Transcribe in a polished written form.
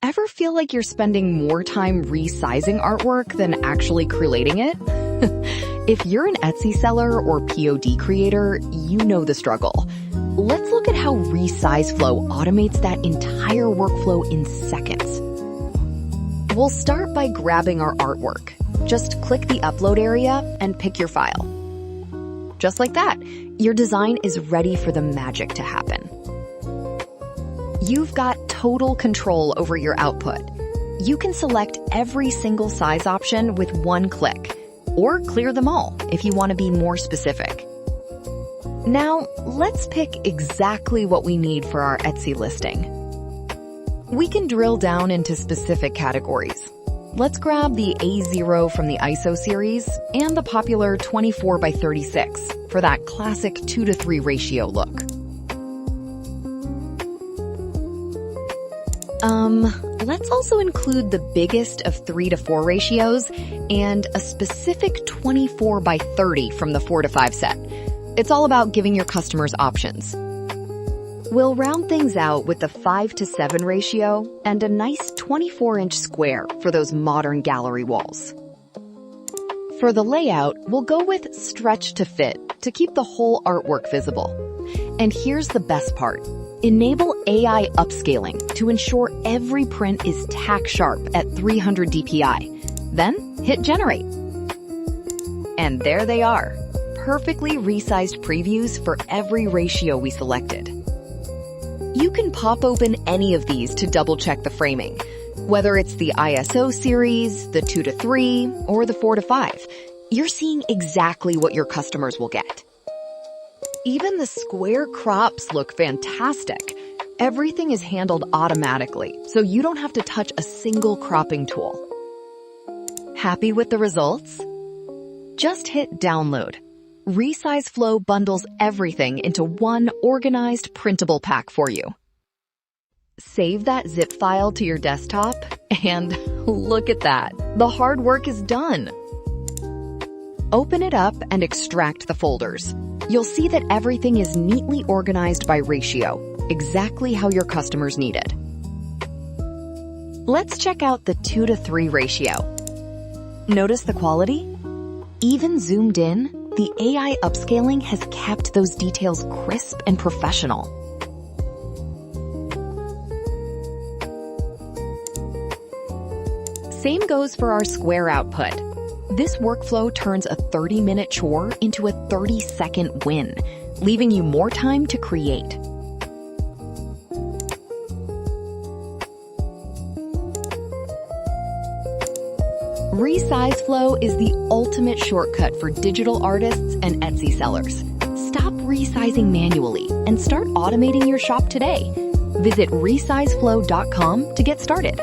Ever feel like you're spending more time resizing artwork than actually creating it? If you're an Etsy seller or POD creator, you know the struggle. Let's look at how ResizeFlow automates that entire workflow in seconds. We'll start by grabbing our artwork. Just click the upload area and pick your file. Just like that, your design is ready for the magic to happen. You've got total control over your output. You can select every single size option with one click, or clear them all if you want to be more specific. Now, let's pick exactly what we need for our Etsy listing. We can drill down into specific categories. Let's grab the A0 from the ISO series and the popular 24x36 for that classic 2:3 ratio look. Let's also include the biggest of 3:4 ratios and a specific 24x30 from the 4:5 set. It's all about giving your customers options. We'll round things out with the 5:7 ratio and a nice 24-inch square for those modern gallery walls. For the layout, we'll go with stretch to fit to keep the whole artwork visible. And here's the best part. Enable AI upscaling to ensure every print is tack sharp at 300 dpi. Then hit generate. And there they are, perfectly resized previews for every ratio we selected. You can pop open any of these to double-check the framing, whether it's the ISO series, the 2:3, or the 4:5. You're seeing exactly what your customers will get. Even the square crops look fantastic. Everything is handled automatically, so you don't have to touch a single cropping tool. Happy with the results? Just hit download. ResizeFlow bundles everything into one organized printable pack for you. Save that zip file to your desktop, and look at that. The hard work is done. Open it up and extract the folders. You'll see that everything is neatly organized by ratio, exactly how your customers need it. Let's check out the 2:3 ratio. Notice the quality? Even zoomed in, the AI upscaling has kept those details crisp and professional. Same goes for our square output. This workflow turns a 30-minute chore into a 30-second win, leaving you more time to create. ResizeFlow is the ultimate shortcut for digital artists and Etsy sellers. Stop resizing manually and start automating your shop today. Visit resizeflow.com to get started.